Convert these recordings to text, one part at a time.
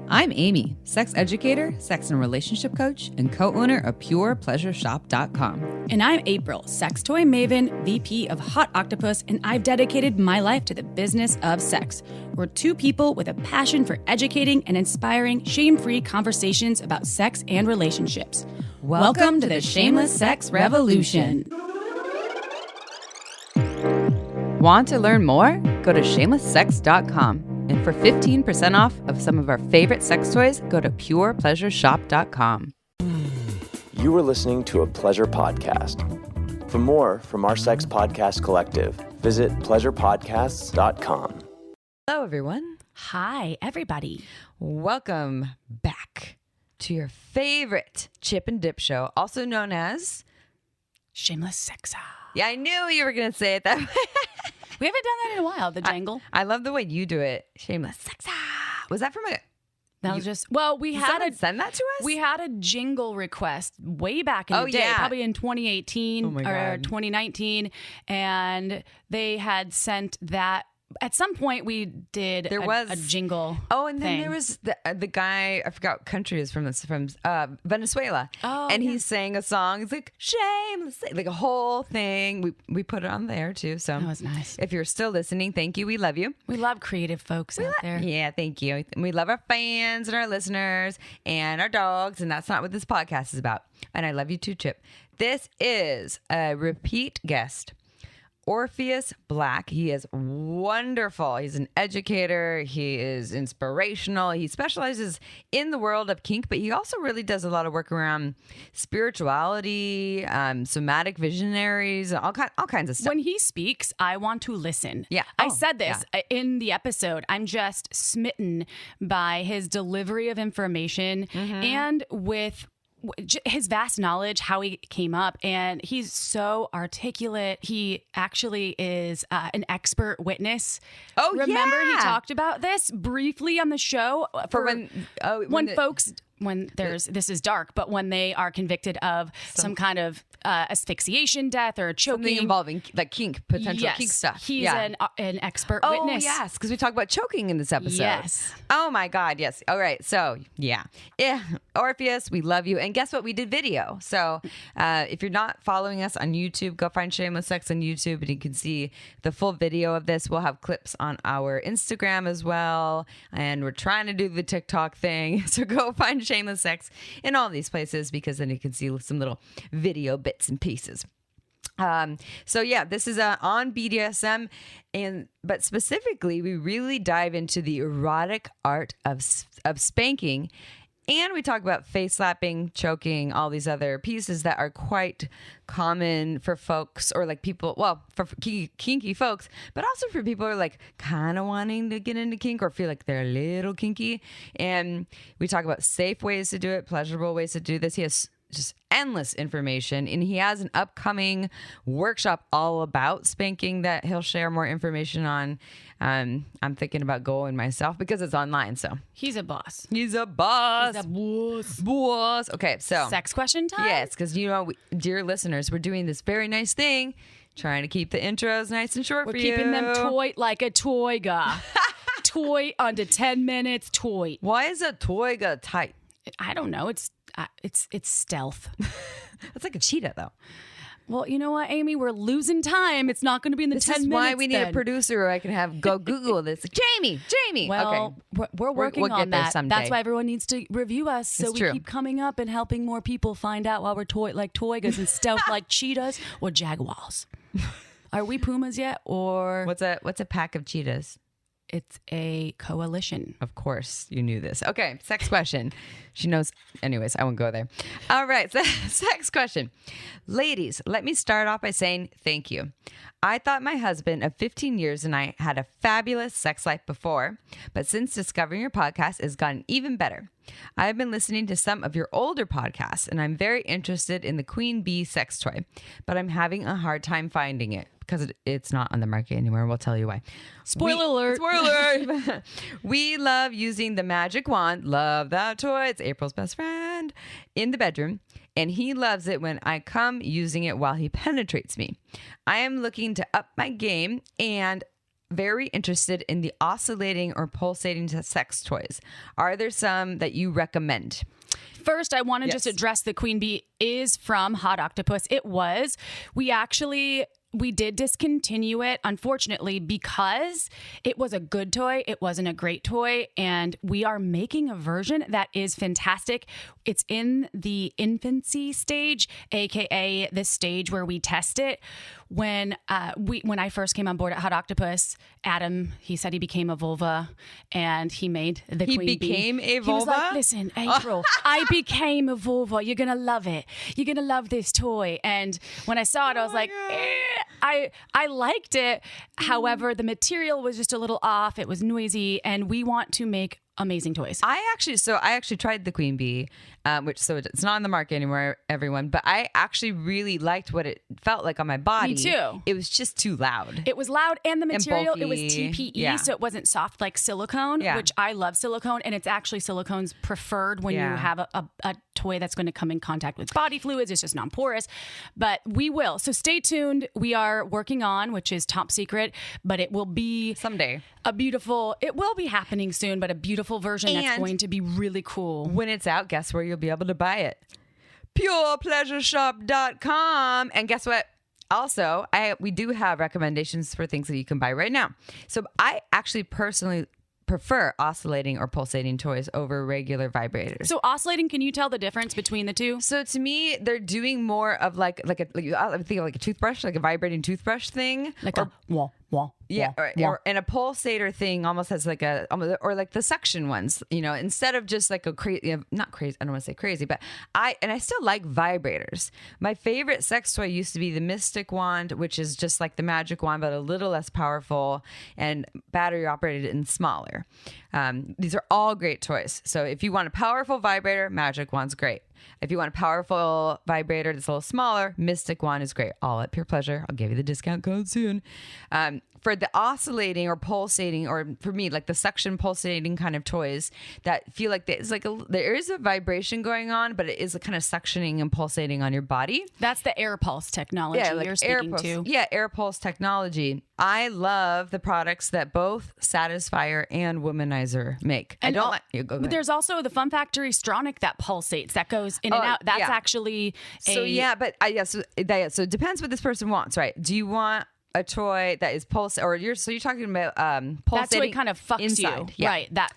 I'm Amy, sex educator, sex and relationship coach, and co-owner of PurePleasureShop.com. And I'm April, sex toy maven, VP of Hot Octopus, and I've dedicated my life to the business of sex. We're two people with a passion for educating and inspiring shame-free conversations about sex and relationships. Welcome to the Shameless Sex Revolution. Want to learn more? Go to shamelesssex.com. And for 15% off of some of our favorite sex toys, go to PurePleasureShop.com. You are listening to a pleasure podcast. For more from our sex podcast collective, visit pleasurepodcasts.com. Hello, everyone. Hi, everybody. Welcome back to your favorite chip and dip show, also known as Shameless Sex. Yeah, I knew you were going to say it that way. We haven't done that in a while, the jangle. I love the way you do it. Shameless Sex. Was that from a... That was just, well, we had send that to us? We had a jingle request way back in the day, probably in 2018 or 2019. And they had sent that. At some point, we did a jingle. Oh, and then there was the guy, I forgot what country is from Venezuela. Oh, and he sang a song. It's like, shameless, like a whole thing. We put it on there too. So that was nice. If you're still listening, thank you. We love you. We love creative folks out there. Yeah, thank you. We love our fans and our listeners and our dogs. And that's not what this podcast is about. And I love you too, Chip. This is a repeat guest. Orpheus Black. He is wonderful. He's an educator. He is inspirational. He specializes in the world of kink, but he also really does a lot of work around spirituality, somatic visionaries, all kinds of stuff. When he speaks, I want to listen. Yeah. I said this in the episode. I'm just smitten by his delivery of information and with his vast knowledge, how he came up, and he's so articulate. He actually is an expert witness. Oh, remember he talked about this briefly on the show when this is dark, but when they are convicted of some kind of asphyxiation death or choking. Something involving like kink, potential kink stuff. He's an expert witness. Oh, yes, because we talk about choking in this episode. Yes. Oh, my God, yes. All right, so, yeah. Orpheus, we love you. And guess what? We did video. So if you're not following us on YouTube, go find Shameless Sex on YouTube, and you can see the full video of this. We'll have clips on our Instagram as well, and we're trying to do the TikTok thing. So go find Shameless Sex in all these places, because then you can see some little video bits and pieces. So yeah, this is on BDSM, but specifically we really dive into the erotic art of spanking, and we talk about face slapping, choking, all these other pieces that are quite common for folks, or like people, well, for kinky folks, but also for people who are like kind of wanting to get into kink or feel like they're a little kinky. And we talk about safe ways to do it, pleasurable ways to do this. He has just endless information, and he has an upcoming workshop all about spanking that he'll share more information on. I'm thinking about going myself because it's online. So he's a boss. He's a boss. Okay, so sex question time. Yes, because dear listeners, we're doing this very nice thing, trying to keep the intros nice and short for you. We're keeping them toy like a toyga. Toy under 10 minutes. Toy. Why is a toyga tight? I don't know. It's stealth. That's like a cheetah, though. Well, you know what, Amy? We're losing time. It's not going to be in the 10 minutes. This is why we need a producer who I can have go Google this. Like, Jamie. Well, okay. We're working we'll on that. Someday. That's why everyone needs to review us, so we keep coming up and helping more people find out why we're like toygas and stealth like cheetahs or jaguars. Are we pumas yet, or what's a pack of cheetahs? It's a coalition. Of course, you knew this. Okay, sex question. She knows. Anyways, I won't go there. All right, sex question. Ladies, let me start off by saying thank you. I thought my husband of 15 years and I had a fabulous sex life before, but since discovering your podcast, it's gotten even better. I have been listening to some of your older podcasts, and I'm very interested in the Queen Bee sex toy, but I'm having a hard time finding it because it's not on the market anymore. We'll tell you why. Spoiler alert. We love using the magic wand. Love that toy. It's April's best friend in the bedroom. And he loves it when I come using it while he penetrates me. I am looking to up my game and very interested in the oscillating or pulsating sex toys. Are there some that you recommend? First, I want to just address the Queen Bee is from Hot Octopuss. It was. We did discontinue it, unfortunately, because it was a good toy. It wasn't a great toy. And we are making a version that is fantastic. It's in the infancy stage, aka the stage where we test it. When I first came on board at Hot Octopuss, Adam, he said he became a vulva and he made the Queen Bee. He became a vulva? He was like, listen, April, I became a vulva. You're going to love it. You're going to love this toy. And when I saw it, I was like, I liked it. However, the material was just a little off. It was noisy, and we want to make amazing toys. I actually tried the Queen Bee, so it's not on the market anymore, everyone. But I actually really liked what it felt like on my body. Me too. It was just too loud. It was loud, and the material, bulky. It was TPE, so it wasn't soft like silicone, which I love silicone, and it's actually silicone's preferred when you have a toy that's going to come in contact with body fluids. It's just non-porous, but we will. So stay tuned. We are working on, which is top secret, but it will be someday it will be happening soon, but a beautiful version that's going to be really cool. When it's out, guess where you'll be able to buy it? PurePleasureShop.com. And guess what? Also, we do have recommendations for things that you can buy right now. So I actually personally prefer oscillating or pulsating toys over regular vibrators. So oscillating, can you tell the difference between the two? So to me, they're doing more of like I think like a toothbrush, like a vibrating toothbrush thing, like a wah wah. Yeah, and a pulsator thing almost has like or like the suction ones, instead of just like a crazy, not crazy, I don't want to say crazy, but I still like vibrators. My favorite sex toy used to be the Mystic Wand, which is just like the magic wand, but a little less powerful and battery operated and smaller. These are all great toys. So if you want a powerful vibrator, Magic Wand's great. If you want a powerful vibrator that's a little smaller, Mystic Wand is great. All at Pure Pleasure. I'll give you the discount code soon. For the oscillating or pulsating, or for me, like the suction pulsating kind of toys that feel like there is a vibration going on, but it is a kind of suctioning and pulsating on your body. That's the air pulse technology you're speaking to. Yeah, air pulse technology. I love the products that both Satisfier and Womanizer make. And there's also the Fun Factory Stronic that pulsates, that goes in and out. That's actually so it depends what this person wants, right? Do you want a toy that is pulse, or you're talking about pulsating? That toy kind of fucks inside. you, right? That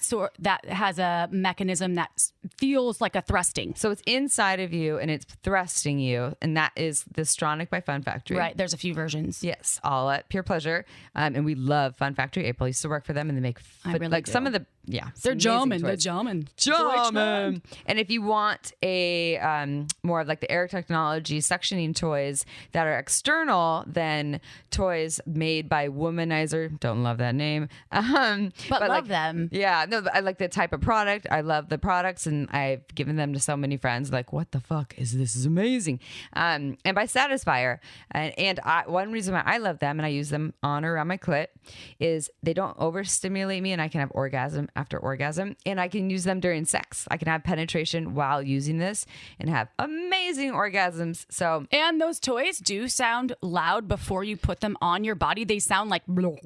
has a mechanism that feels like a thrusting. So it's inside of you and it's thrusting you, and that is the Stronic by Fun Factory. Right. There's a few versions. Yes, all at Pure Pleasure, and we love Fun Factory. April used to work for them, and they make some of the they're jamming. They're jamming. And if you want a more of like the air technology suctioning toys that are external than toys made by Womanizer, don't love that name, but love them. Yeah, no, I like the type of product. I love the products, and I've given them to so many friends. Like, what the fuck is this? Is amazing. And by Satisfier, and one reason why I love them and I use them on or around my clit is they don't overstimulate me, and I can have orgasm after orgasm, and I can use them during sex. I can have penetration while using this and have amazing orgasms. And those toys do sound loud before you put them on your body. They sound like and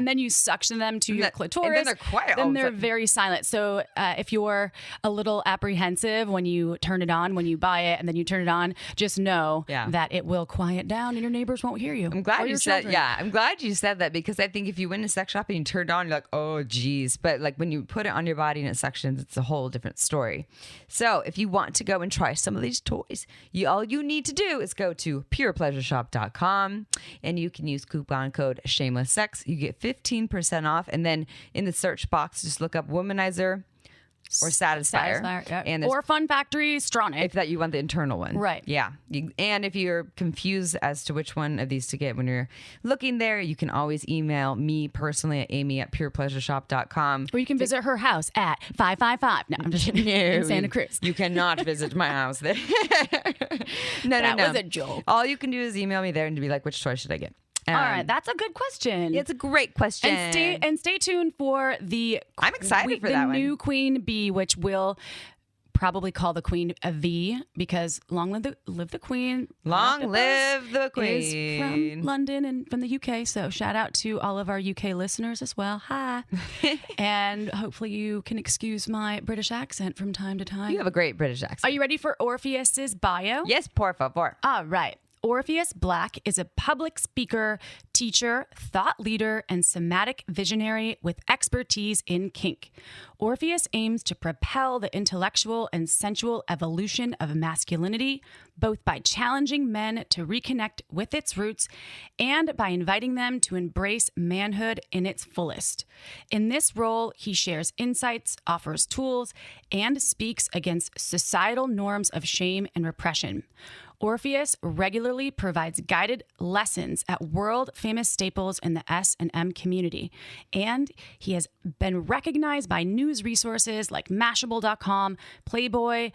then you suction them to your clitoris, and then they're quiet. Then they're very silent. So if you're a little apprehensive when you turn it on, when you buy it and then you turn it on, just know that it will quiet down and your neighbors won't hear you. I'm glad you said that, because I think if you went to sex shop and you turned it on, you're like, oh geez, but like when you put it on your body and it suctions, it's a whole different story. So if you want to go and try some of these toys, all you need to do is go to purepleasureshop.com and you can use coupon code shameless sex. You get 15% off, and then in the search box just look up Womanizer or Satisfier. And or Fun Factory Stronic, if that you want the internal one, right? Yeah. And if you're confused as to which one of these to get when you're looking there, you can always email me personally at amy@purepleasureshop.com, or you can visit her house at 555. No, I'm just kidding. In Santa Cruz. You cannot visit my house there. No. That was a joke. All you can do is email me there and be like, which toy should I get? All right, that's a good question. It's a great question. And stay tuned for the I'm excited for that one. The new Queen Bee, which will probably call the queen a V because long live the queen. Long live the Is queen. from London and from the UK. So shout out to all of our UK listeners as well. Hi. And hopefully you can excuse my British accent from time to time. You have a great British accent. Are you ready for Orpheus's bio? Yes, por favor. All right. Orpheus Black is a public speaker, teacher, thought leader, and somatic visionary with expertise in kink. Orpheus aims to propel the intellectual and sensual evolution of masculinity, both by challenging men to reconnect with its roots and by inviting them to embrace manhood in its fullest. In this role, he shares insights, offers tools, and speaks against societal norms of shame and repression. Orpheus regularly provides guided lessons at world-famous staples in the S&M community, and he has been recognized by news resources like Mashable.com, Playboy,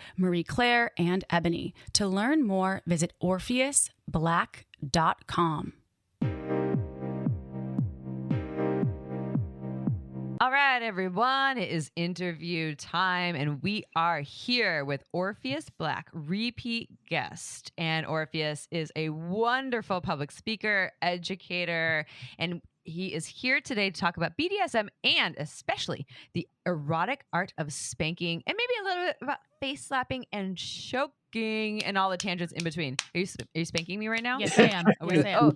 Clair, and Ebony. To learn more, visit orpheusblack.com. All right, everyone, it is interview time, and we are here with Orpheus Black, repeat guest. And Orpheus is a wonderful public speaker, educator, and he is here today to talk about BDSM and especially the erotic art of spanking, and maybe a little bit about face slapping and choking and all the tangents in between. Are you spanking me right now? Yes, I am. Yes, I am. Oh,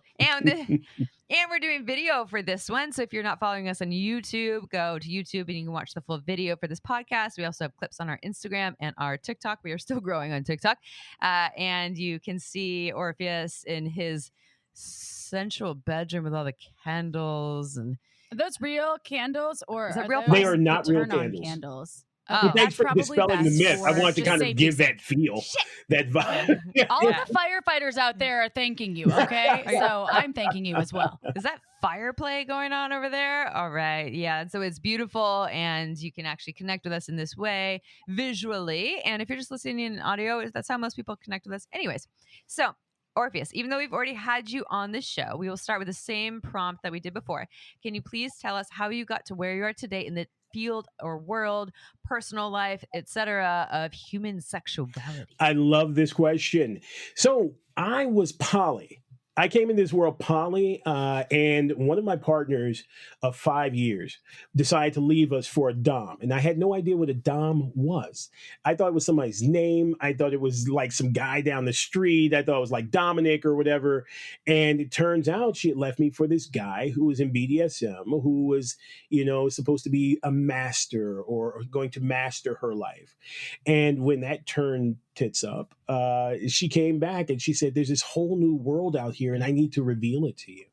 and we're doing video for this one. So if you're not following us on YouTube, go to YouTube and you can watch the full video for this podcast. We also have clips on our Instagram and our TikTok. We are still growing on TikTok. And you can see Orpheus in his sensual bedroom with all the candles. And Are those real candles or Is that are real? those They are not the real turn-on candles. candles? Oh. Thanks for That's dispelling the best myth. I for wanted to just kind of safety. give that feel, that vibe. All of the firefighters out there are thanking you, okay? So I'm thanking you as well. Is that fire play going on over there? All right. Yeah. So it's beautiful, and you can actually connect with us in this way visually. And if you're just listening in audio, that's how most people connect with us. Anyways, so Orpheus, even though we've already had you on the show, we will start with the same prompt that we did before. Can you please tell us how you got to where you are today in the field or world, personal life, etc., of human sexuality? I love this question. So I was poly. I came in this world poly, and one of my partners of 5 years decided to leave us for a dom. And I had no idea what a dom was. I thought it was somebody's name. I thought it was like some guy down the street. I thought it was like Dominic or whatever. And it turns out she had left me for this guy who was in BDSM, who was, supposed to be a master or going to master her life. And when that turned tits up, she came back and she said, there's this whole new world out here and I need to reveal it to you.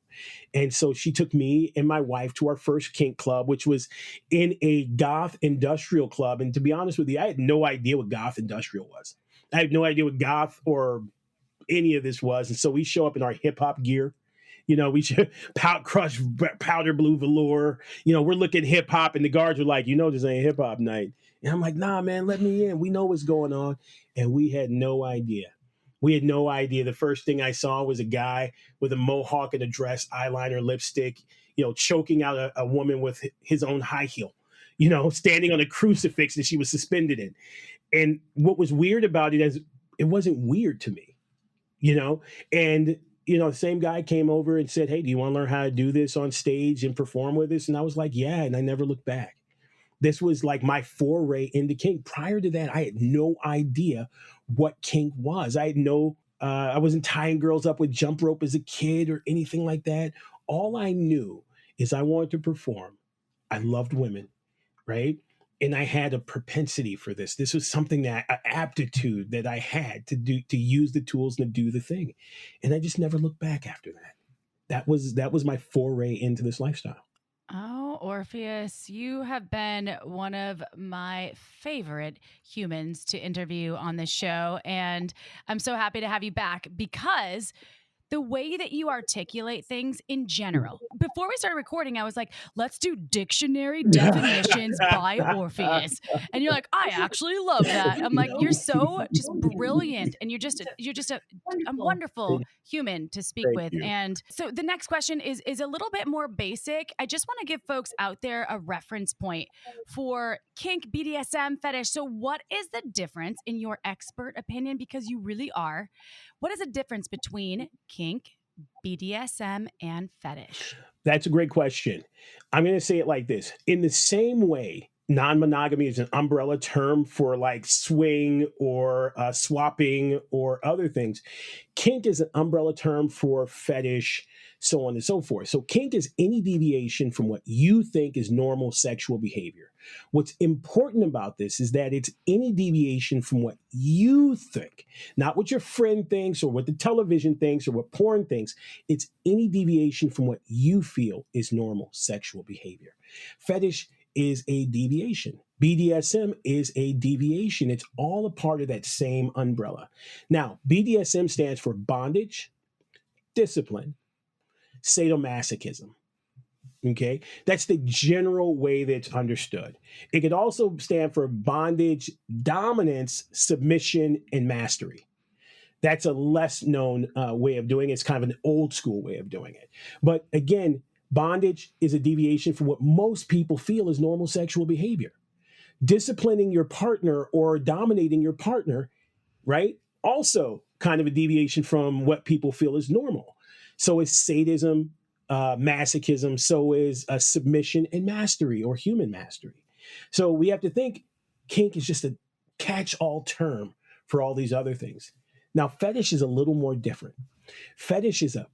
And so she took me and my wife to our first kink club, which was in a goth industrial club. And to be honest with you, I had no idea what goth industrial was. I had no idea what goth or any of this was. And so we show up in our hip hop gear. We should crush powder blue velour. We're looking hip hop, and the guards were like, this ain't hip hop night. And I'm like, nah, man, let me in. We know what's going on. And we had no idea. The first thing I saw was a guy with a mohawk and a dress, eyeliner, lipstick, choking out a woman with his own high heel, standing on a crucifix that she was suspended in. And what was weird about it is it wasn't weird to me, and the same guy came over and said, hey, do you want to learn how to do this on stage and perform with us? And I was like, yeah. And I never looked back. This was like my foray into kink. Prior to that, I had no idea what kink was. I wasn't tying girls up with jump rope as a kid or anything like that. All I knew is I wanted to perform. I loved women, right? And I had a propensity for this. This was something an aptitude that I had to do, to use the tools and to do the thing. And I just never looked back after that. That was my foray into this lifestyle. Oh, Orpheus, you have been one of my favorite humans to interview on this show. And I'm so happy to have you back because the way that you articulate things in general. Before we started recording, I was like, let's do dictionary definitions by Orpheus. And you're like, I actually love that. I'm like, you're so just brilliant. And you're just a wonderful human to speak Thank with. you. And so the next question is a little bit more basic. I just want to give folks out there a reference point for kink, BDSM, fetish. So what is the difference in your expert opinion? Because you really are. What is the difference between kink, BDSM, and fetish? That's a great question. I'm going to say it like this. In the same way, non-monogamy is an umbrella term for like swing or swapping or other things. Kink is an umbrella term for fetish, so on and so forth. So kink is any deviation from what you think is normal sexual behavior. What's important about this is that it's any deviation from what you think, not what your friend thinks or what the television thinks or what porn thinks. It's any deviation from what you feel is normal sexual behavior. Fetish is a deviation. BDSM is a deviation. It's all a part of that same umbrella. Now, BDSM stands for bondage, discipline, sadomasochism. Okay, that's the general way that it's understood. It could also stand for bondage, dominance, submission, and mastery. That's a less known way of doing it. It's kind of an old school way of doing it. But again, bondage is a deviation from what most people feel is normal sexual behavior. Disciplining your partner or dominating your partner, right? Also kind of a deviation from what people feel is normal. So is sadism, masochism, so is submission and mastery or human mastery. So we have to think kink is just a catch-all term for all these other things. Now, fetish is a little more different. Fetish is a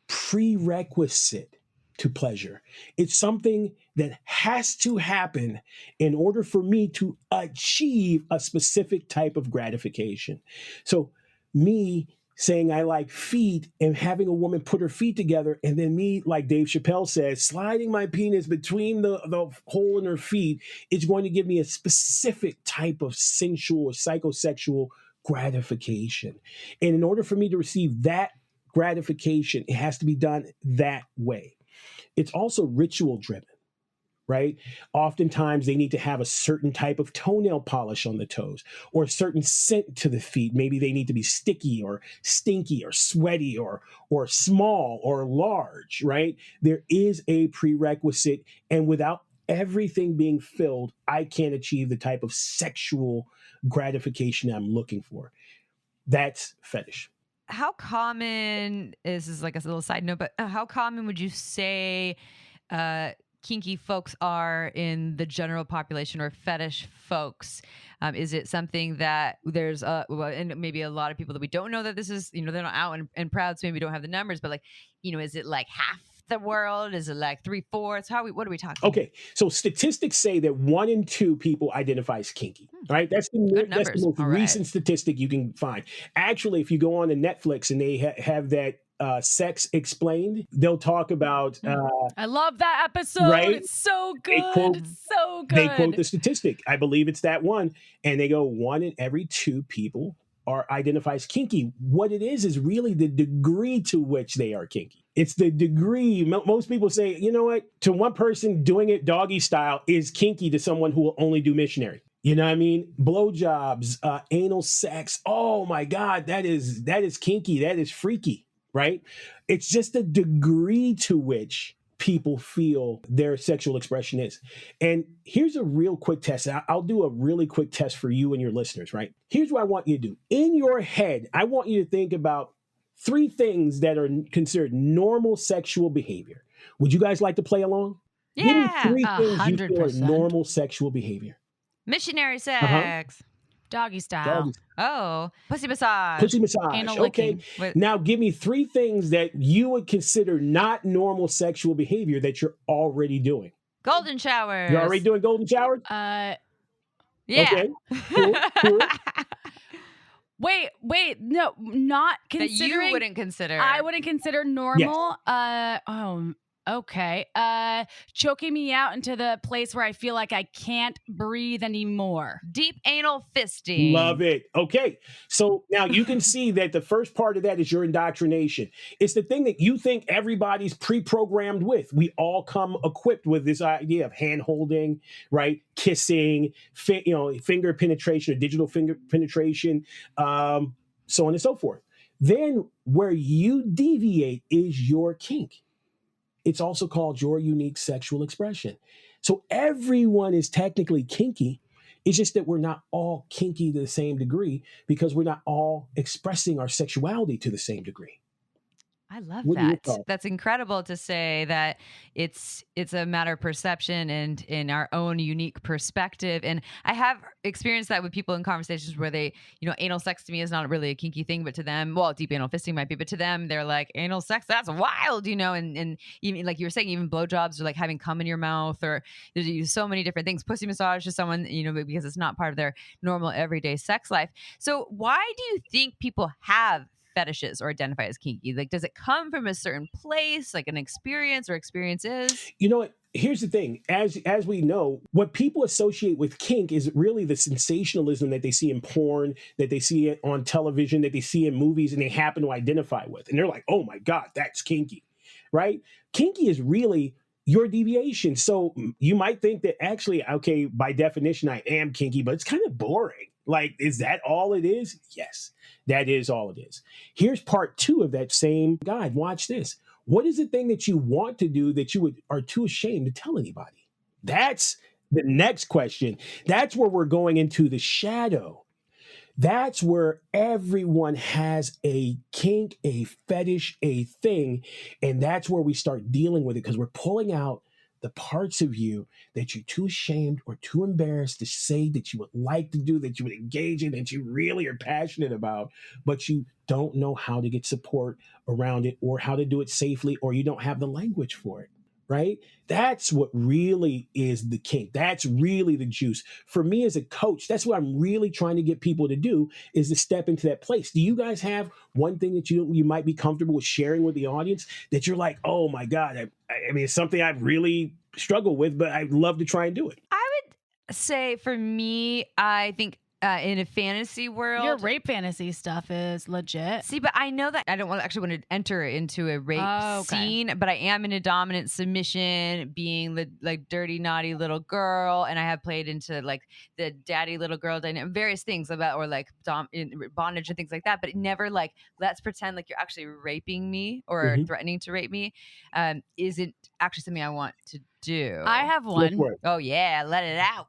prerequisite to pleasure. It's something that has to happen in order for me to achieve a specific type of gratification. So me saying I like feet and having a woman put her feet together and then me, like Dave Chappelle says, sliding my penis between the hole in her feet, is going to give me a specific type of sensual or psychosexual gratification. And in order for me to receive that gratification, it has to be done that way. It's also ritual driven, right? Oftentimes they need to have a certain type of toenail polish on the toes or a certain scent to the feet. Maybe they need to be sticky or stinky or sweaty or small or large, right? There is a prerequisite, and without everything being filled, I can't achieve the type of sexual gratification I'm looking for. That's fetish. How common is like a little side note, but how common would you say kinky folks are in the general population or fetish folks? Is it something that there's and maybe a lot of people that we don't know that this is, they're not out and proud, so maybe we don't have the numbers, but like, is it like half the world? Is it like 3/4? What are we talking? Okay, so statistics say that 1 in 2 people identify as kinky. Right, that's the most recent statistic you can find. Actually, if you go on to Netflix and they have that Sex Explained, they'll talk about. I love that episode. Right? It's so good. It's so good. They quote the statistic. I believe it's that one, and they go 1 in every 2 people identifies kinky. What it is really the degree to which they are kinky. It's the degree. Most people say, you know what? To one person, doing it doggy style is kinky to someone who will only do missionary. You know what I mean? Blowjobs, anal sex. Oh my God, that is kinky. That is freaky, right? It's just the degree to which people feel their sexual expression is. And here's a real quick test. I'll do a really quick test for you and your listeners, right? Here's what I want you to do. In your head, I want you to think about 3 things that are considered normal sexual behavior. Would you guys like to play along? Yeah. Give me 3 things you feel are normal sexual behavior. Missionary sex. Doggy style. Oh, pussy massage. Pussy massage. Anal okay. Now give me 3 things that you would consider not normal sexual behavior that you're already doing. Golden showers. You're already doing golden showers? Yeah. Okay. Cool. Wait, no, not considering. That you wouldn't consider. I wouldn't consider normal. Yes. Okay. Choking me out into the place where I feel like I can't breathe anymore. Deep anal fisting. Love it. Okay. So now you can see that the first part of that is your indoctrination. It's the thing that you think everybody's pre-programmed with. We all come equipped with this idea of hand holding, right? Kissing, finger penetration or digital finger penetration, so on and so forth. Then where you deviate is your kink. It's also called your unique sexual expression. So everyone is technically kinky. It's just that we're not all kinky to the same degree because we're not all expressing our sexuality to the same degree. I love What are your that. thoughts? That's incredible to say that it's a matter of perception and in our own unique perspective. And I have experienced that with people in conversations where they, anal sex to me is not really a kinky thing, but to them, well, deep anal fisting might be, but to them, they're like, anal sex, that's wild, and even like you were saying, even blowjobs or like having cum in your mouth, or there's so many different things. Pussy massage to someone, because it's not part of their normal everyday sex life. So why do you think people have fetishes or identify as kinky? Like, does it come from a certain place, like an experience or experiences? You know what? Here's the thing. As we know, what people associate with kink is really the sensationalism that they see in porn, that they see it on television, that they see in movies, and they happen to identify with. And they're like, oh my God, that's kinky, right? Kinky is really your deviation. So you might think that actually, okay, by definition, I am kinky, but it's kind of boring. Like, is that all it is? Yes, that is all it is. Here's part 2 of that same guide. Watch this. What is the thing that you want to do that you are too ashamed to tell anybody? That's the next question. That's where we're going into the shadow. That's where everyone has a kink, a fetish, a thing. And that's where we start dealing with it because we're pulling out the parts of you that you're too ashamed or too embarrassed to say that you would like to do, that you would engage in, that you really are passionate about, but you don't know how to get support around it or how to do it safely, or you don't have the language for it. Right? That's what really is the kink. That's really the juice. For me as a coach, that's what I'm really trying to get people to do, is to step into that place. Do you guys have one thing that you might be comfortable with sharing with the audience that you're like, oh my God, I mean, it's something I've really struggled with, but I'd love to try and do it? I would say for me, I think in a fantasy world, Your rape fantasy stuff is legit. See, but I know that I don't want to enter into a rape scene, but I am in a dominant submission, being the like dirty, naughty little girl, and I have played into like the daddy little girl dynamic, various things about, or like bondage and things like that. But never like, let's pretend like you're actually raping me or threatening to rape me. Isn't actually something I want to do. I have one. Oh yeah, let it out.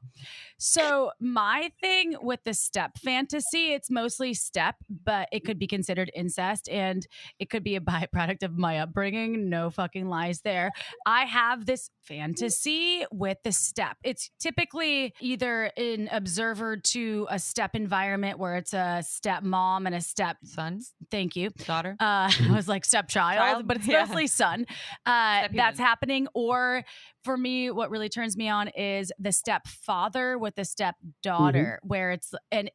So my thing with the step fantasy, it's mostly step, but it could be considered incest, and it could be a byproduct of my upbringing. No fucking lies there. I have this fantasy with the step. It's typically either an observer to a step environment where it's a step mom and a step son. Thank you. Daughter. I was like stepchild, but it's mostly son. That's happening. Or for me, what really turns me on is the stepfather with the stepdaughter, where it's and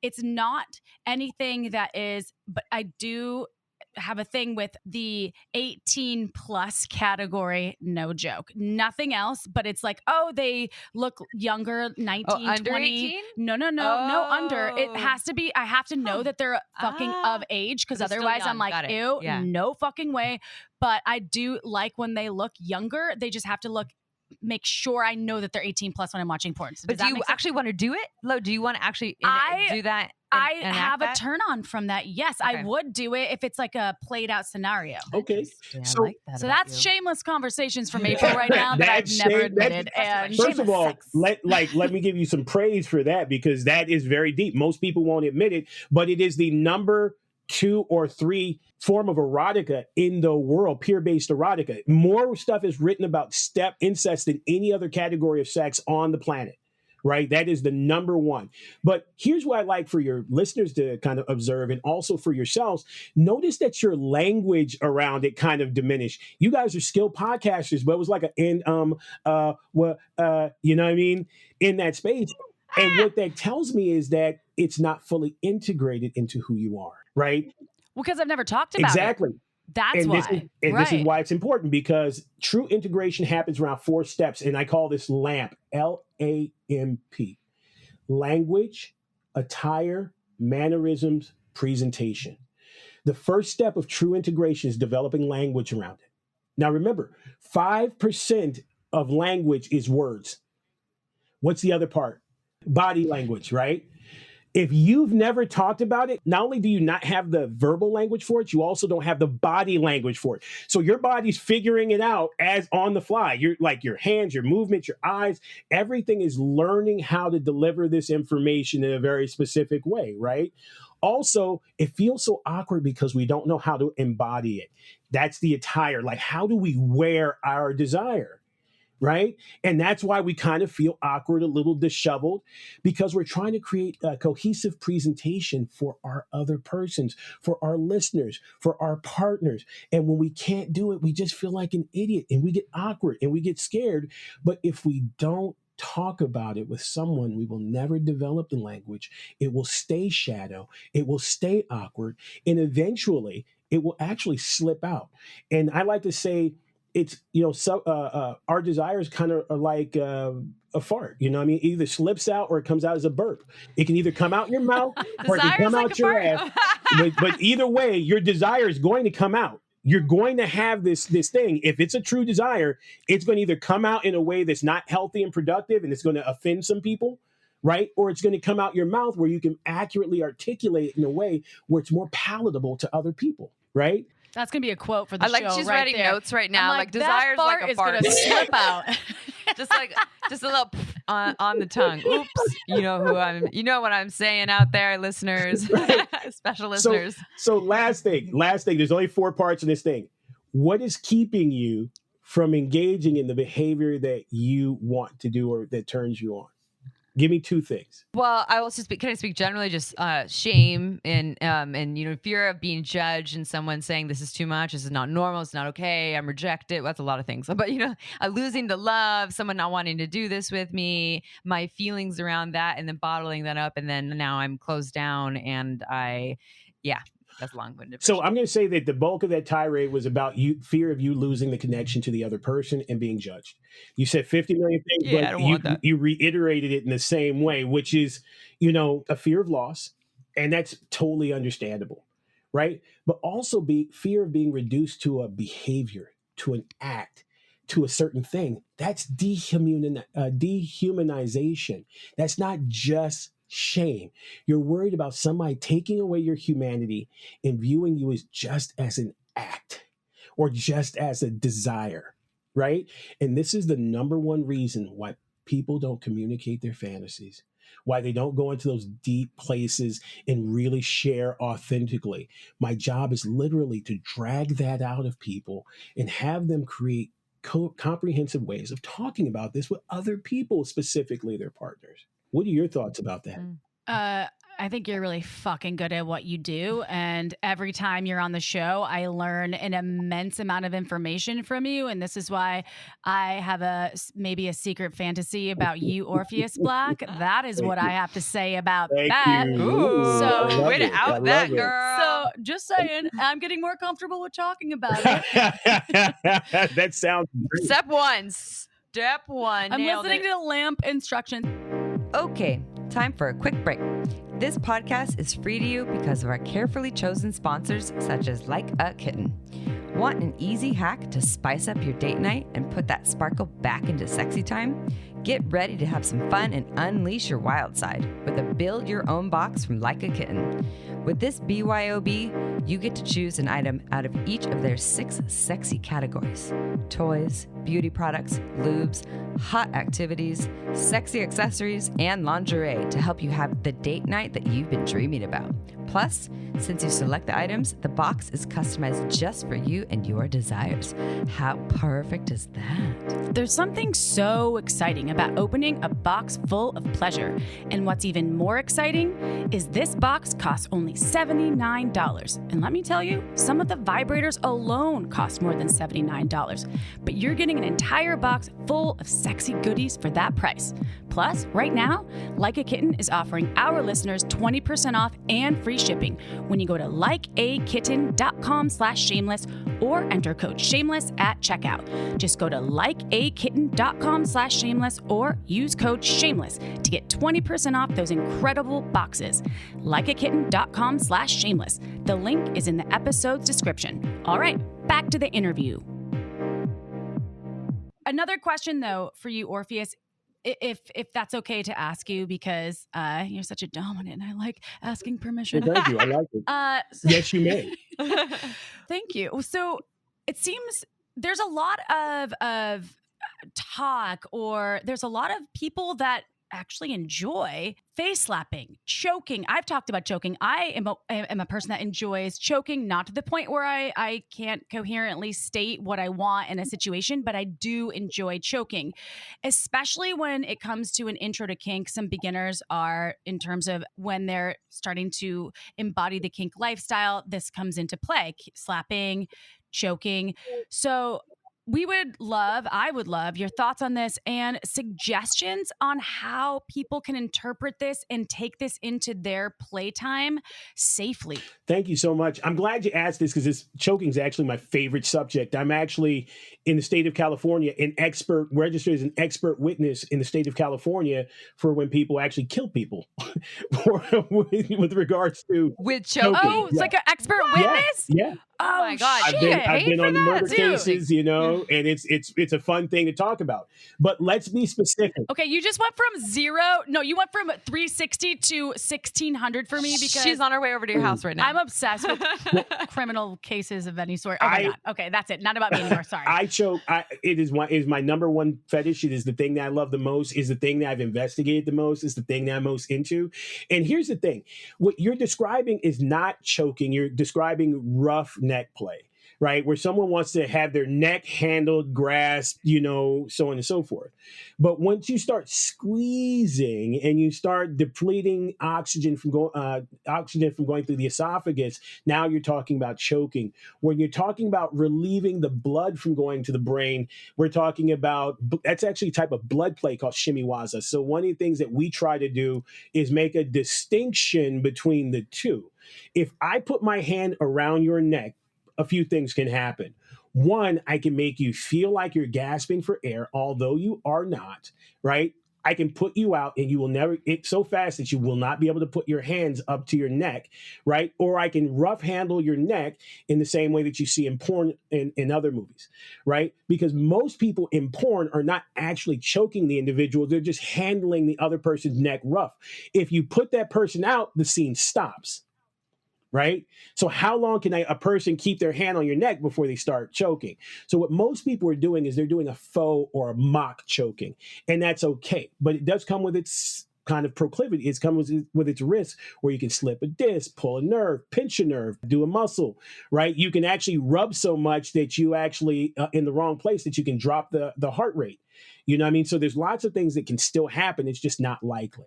it's not anything that is, but I do have a thing with the 18 plus category. No joke. Nothing else, but it's like, oh, they look younger, 19, under 20. 18? No, under. It has to be, I have to know that they're fucking of age, because otherwise I'm like, ew, no fucking way. But I do like when they look younger. They just have to make sure I know that they're 18 plus when I'm watching porn. So but do you actually want to do it? Lo, do you want to actually do that? I have a turn on from that. Yes, okay. I would do it if it's like a played out scenario. Okay. So, that's shameless conversations from April right now that I've never admitted. And first of all, let me give you some praise for that, because that is very deep. Most people won't admit it, but it is the number 2 or 3 form of erotica in the world, peer-based erotica. More stuff is written about step incest than any other category of sex on the planet, right? That is the number 1. But here's what I like for your listeners to kind of observe, and also for yourselves. Notice that your language around it kind of diminished. You guys are skilled podcasters, but it was like you know what I mean, in that space. And what that tells me is that it's not fully integrated into who you are, right? Well, because I've never talked about it. Exactly. That's and why. This is why it's important, because true integration happens around 4 steps. And I call this LAMP, LAMP. Language, attire, mannerisms, presentation. The first step of true integration is developing language around it. Now remember, 5% of language is words. What's the other part? Body language, right? If you've never talked about it, not only do you not have the verbal language for it, you also don't have the body language for it. So your body's figuring it out as on the fly. You're like your hands, your movements, your eyes, everything is learning how to deliver this information in a very specific way, right? Also, it feels so awkward because we don't know how to embody it. That's the attire. Like, how do we wear our desire? Right? And that's why we kind of feel awkward, a little disheveled, because we're trying to create a cohesive presentation for our other persons, for our listeners, for our partners. And when we can't do it, we just feel like an idiot and we get awkward and we get scared. But if we don't talk about it with someone, we will never develop the language. It will stay shadow. It will stay awkward. And eventually it will actually slip out. And I like to say, it's, our desires kind of are like a fart, you know what I mean? It either slips out or it comes out as a burp. It can either come out in your mouth or it can come out your ass. But either way, your desire is going to come out. You're going to have this thing. If it's a true desire, it's going to either come out in a way that's not healthy and productive and it's going to offend some people, right? Or it's going to come out your mouth where you can accurately articulate it in a way where it's more palatable to other people, right? That's going to be a quote for the show. I like she's writing there. notes right now. Like desires like a fart. Is going to slip out. just a little on the tongue. Oops. You know what I'm saying out there, listeners. Special listeners. So last thing. There's only 4 parts in this thing. What is keeping you from engaging in the behavior that you want to do or that turns you on? Give me 2 things. Well, I also can I speak generally, just shame and fear of being judged and someone saying this is too much, this is not normal, it's not okay, I'm rejected. That's a lot of things. But losing the love, someone not wanting to do this with me, my feelings around that, and then bottling that up, and then now I'm closed down, and that's long-winded. So I'm going to say that the bulk of that tirade was about fear of you losing the connection to the other person and being judged. You said 50 million things, I don't want that. You reiterated it in the same way, which is, a fear of loss. And that's totally understandable, right? But also fear of being reduced to a behavior, to an act, to a certain thing. That's dehumanization. That's not just shame. You're worried about somebody taking away your humanity and viewing you as just as an act or just as a desire, right? And this is the number one reason why people don't communicate their fantasies, why they don't go into those deep places and really share authentically. My job is literally to drag that out of people and have them create comprehensive ways of talking about this with other people, specifically their partners. What are your thoughts about that? I think you're really fucking good at what you do. And every time you're on the show, I learn an immense amount of information from you. And this is why I have maybe a secret fantasy about you, Orpheus Black. That is what I have to say about that. Ooh, so way to out that, girl. So just saying, I'm getting more comfortable with talking about it. That sounds great. Step one. I'm listening to the lamp instructions. Okay, time for a quick break. This podcast is free to you because of our carefully chosen sponsors, such as Like a Kitten. Want an easy hack to spice up your date night and put that sparkle back into sexy time? Get ready to have some fun and unleash your wild side with a build your own box from Like a Kitten. With this BYOB, you get to choose an item out of each of their 6 sexy categories: toys, beauty products, lubes, hot activities, sexy accessories, and lingerie to help you have the date night that you've been dreaming about. Plus, since you select the items, the box is customized just for you and your desires. How perfect is that? There's something so exciting exciting about opening a box full of pleasure. And what's even more exciting is this box costs only $79. And let me tell you, some of the vibrators alone cost more than $79. But you're getting an entire box full of sexy goodies for that price. Plus, right now, Like a Kitten is offering our listeners 20% off and free shipping when you go to likeakitten.com/shameless or enter code shameless at checkout. Just go to likeakitten.com/shameless or use code shameless to get 20% off those incredible boxes. Likeakitten.com/shameless. The link is in the episode's description. All right, back to the interview. Another question, though, for you, Orpheus, if that's okay to ask you, because you're such a dominant and I like asking permission. Well, thank you. I like it. Yes, you may. Thank you. So it seems there's a lot of talk, or there's a lot of people that actually enjoy face slapping, choking. I've talked about choking. I am a person that enjoys choking, not to the point where I can't coherently state what I want in a situation, but I do enjoy choking, especially when it comes to an intro to kink. Some beginners are, in terms of when they're starting to embody the kink lifestyle, this comes into play, slapping, choking. So I would love your thoughts on this and suggestions on how people can interpret this and take this into their playtime safely. Thank you so much. I'm glad you asked this because choking is actually my favorite subject. I'm actually in the state of California, registered as an expert witness in the state of California for when people actually kill people with regards to with choking. Oh, it's like an expert witness? Yeah. Oh my God. I've been on the murder dude. cases, and it's a fun thing to talk about. But let's be specific. Okay, you just went from you went from 360 to 1600 for me, because she's on her way over to your house right now. I'm obsessed with criminal cases of any sort. Oh my God. Okay, that's it. Not about me anymore. Sorry. I choke. It is my number one fetish. It is the thing that I love the most. Is the thing that I've investigated the most. Is the thing that I'm most into. And here's the thing: what you're describing is not choking. You're describing rough neck play, right? Where someone wants to have their neck handled, grasped, so on and so forth. But once you start squeezing and you start depleting oxygen from going through the esophagus, now you're talking about choking. When you're talking about relieving the blood from going to the brain, we're talking about, that's actually a type of blood play called shimiwaza. So one of the things that we try to do is make a distinction between the two. If I put my hand around your neck, a few things can happen. One, I can make you feel like you're gasping for air, although you are not, right? I can put you out and you will it's so fast that you will not be able to put your hands up to your neck, right? Or I can rough handle your neck in the same way that you see in porn in other movies, right? Because most people in porn are not actually choking the individual. They're just handling the other person's neck rough. If you put that person out, the scene stops. Right? So how long can a person keep their hand on your neck before they start choking? So what most people are doing is they're doing a faux or a mock choking, and that's okay. But it does come with its kind of proclivity. It comes with its risk, where you can slip a disc, pull a nerve, pinch a nerve, do a muscle, right? You can actually rub so much that you actually in the wrong place that you can drop the heart rate. You know what I mean? So there's lots of things that can still happen. It's just not likely.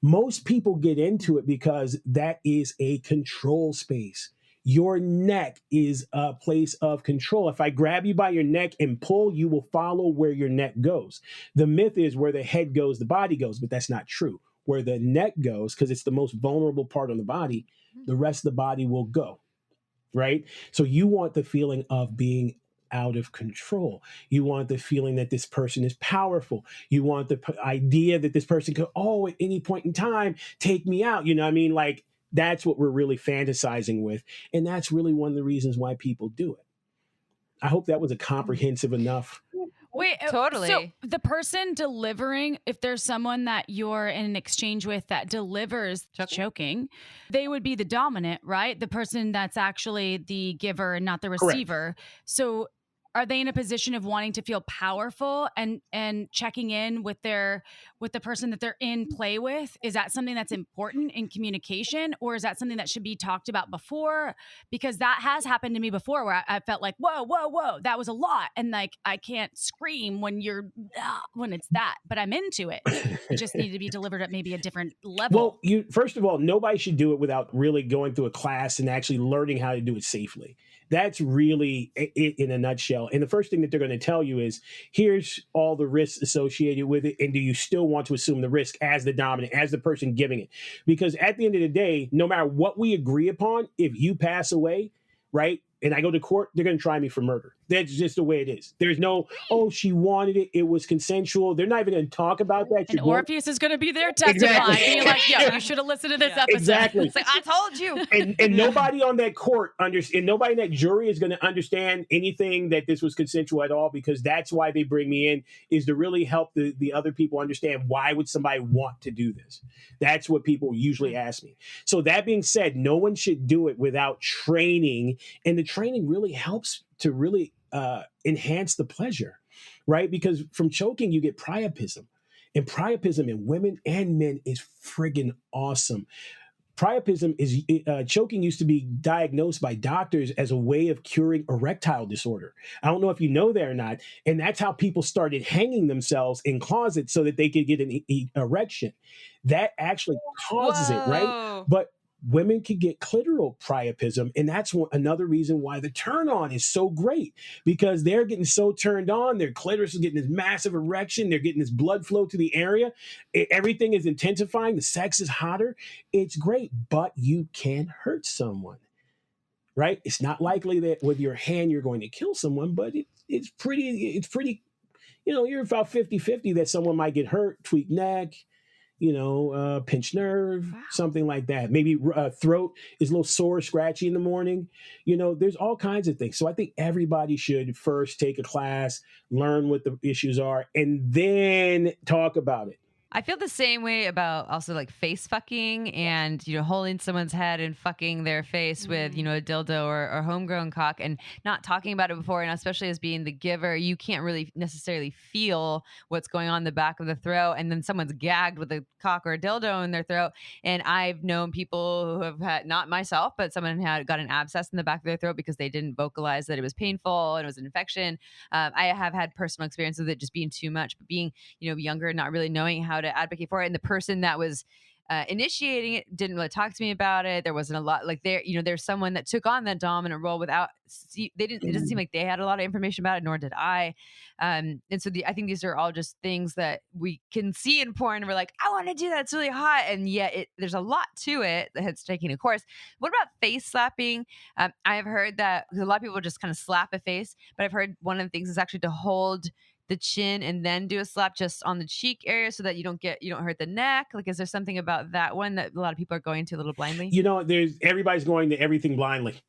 Most people get into it because that is a control space. Your neck is a place of control. If I grab you by your neck and pull, you will follow where your neck goes. The myth is where the head goes, the body goes, but that's not true. Where the neck goes, because it's the most vulnerable part on the body, the rest of the body will go, right? So you want the feeling of being out of control. You want the feeling that this person is powerful. You want the idea that this person could, at any point in time, take me out. You know what I mean? Like, that's what we're really fantasizing with. And that's really one of the reasons why people do it. I hope that was a comprehensive enough. Wait, totally. So the person delivering, if there's someone that you're in an exchange with that delivers choking, they would be the dominant, right? The person that's actually the giver and not the receiver. Correct. So are they in a position of wanting to feel powerful and checking in with the person that they're in play with? Is that something that's important in communication, or is that something that should be talked about before? Because that has happened to me before, where I felt like, whoa, that was a lot, and like I can't scream when when it's that, but I'm into it. It just needed to be delivered at maybe a different level. Well, first of all, nobody should do it without really going through a class and actually learning how to do it safely. That's really it in a nutshell. And the first thing that they're going to tell you is, here's all the risks associated with it. And do you still want to assume the risk as the dominant, as the person giving it? Because at the end of the day, no matter what we agree upon, if you pass away, right, and I go to court, they're going to try me for murder. That's just the way it is. There's no, she wanted it. It was consensual. They're not even going to talk about that. And Orpheus is going to be there testifying, being like, you should have listened to this episode. Exactly. It's like, I told you. And nobody on that court and nobody in that jury is going to understand anything that this was consensual at all, because that's why they bring me in, is to really help the other people understand, why would somebody want to do this? That's what people usually ask me. So that being said, no one should do it without training. And the training really helps to really enhance the pleasure, right? Because from choking, you get priapism. And priapism in women and men is friggin' awesome. Priapism is choking used to be diagnosed by doctors as a way of curing erectile disorder. I don't know if you know that or not. And that's how people started hanging themselves in closets so that they could get an erection. That actually causes it, right? But women can get clitoral priapism, and that's another reason why the turn on is so great, because they're getting so turned on, their clitoris is getting this massive erection, they're getting this blood flow to the area, everything is intensifying, the sex is hotter, it's great, but you can hurt someone, right? It's not likely that with your hand you're going to kill someone, but it's pretty, you're about 50-50 that someone might get hurt, tweak neck, pinch nerve, something like that. Maybe throat is a little sore, scratchy in the morning. There's all kinds of things. So I think everybody should first take a class, learn what the issues are, and then talk about it. I feel the same way about also like face fucking and, holding someone's head and fucking their face with, a dildo or homegrown cock, and not talking about it before. And especially as being the giver, you can't really necessarily feel what's going on in the back of the throat. And then someone's gagged with a cock or a dildo in their throat. And I've known people who have had, not myself, but someone had got an abscess in the back of their throat because they didn't vocalize that it was painful and it was an infection. I have had personal experience with it just being too much, but being, younger and not really knowing how to advocate for it. And the person that was initiating it didn't really talk to me about it. There wasn't a lot like there's someone that took on that dominant role without, it doesn't seem like they had a lot of information about it, nor did I. And so I think these are all just things that we can see in porn. And we're like, I want to do that. It's really hot. And yet there's a lot to it that's taking a course. What about face slapping? I have heard that a lot of people just kind of slap a face, but I've heard one of the things is actually to hold the chin and then do a slap just on the cheek area so that you don't hurt the neck. Like, is there something about that one that a lot of people are going to a little blindly? Everybody's going to everything blindly.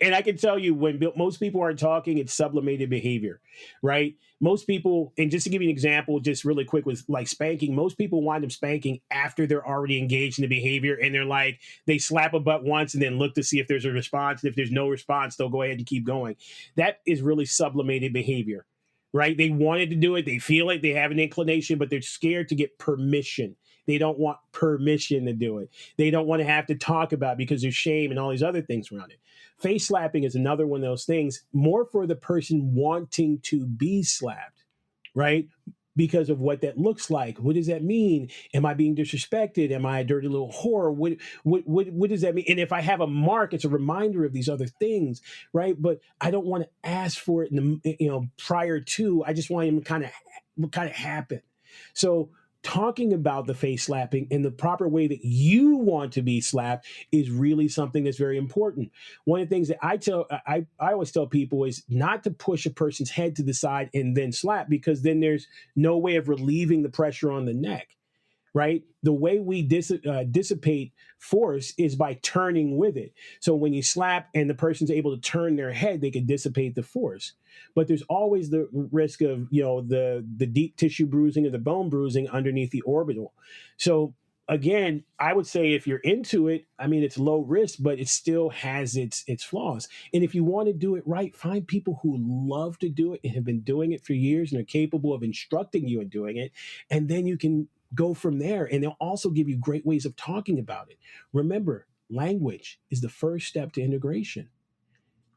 And I can tell you, when most people aren't talking, it's sublimated behavior, right? Most people, and just to give you an example, just really quick with like spanking, most people wind up spanking after they're already engaged in the behavior. And they're like, they slap a butt once and then look to see if there's a response. And if there's no response, they'll go ahead and keep going. That is really sublimated behavior. Right? They wanted to do it. They feel it. They have an inclination, but they're scared to get permission. They don't want permission to do it. They don't want to have to talk about it because there's shame and all these other things around it. Face slapping is another one of those things, more for the person wanting to be slapped, right? Because of what that looks like. What does that mean? Am I being disrespected? Am I a dirty little whore? What does that mean? And if I have a mark, it's a reminder of these other things, right? But I don't want to ask for it prior to. I just want him to kind of happen. So talking about the face slapping in the proper way that you want to be slapped is really something that's very important. One of the things that I always tell people is not to push a person's head to the side and then slap, because then there's no way of relieving the pressure on the neck, right? The way we dissipate force is by turning with it. So when you slap and the person's able to turn their head, they can dissipate the force. But there's always the risk of, the deep tissue bruising or the bone bruising underneath the orbital. So again, I would say if you're into it, I mean, it's low risk, but it still has its flaws. And if you want to do it right, find people who love to do it and have been doing it for years and are capable of instructing you in doing it. And then you can go from there. And they'll also give you great ways of talking about it. Remember, language is the first step to integration,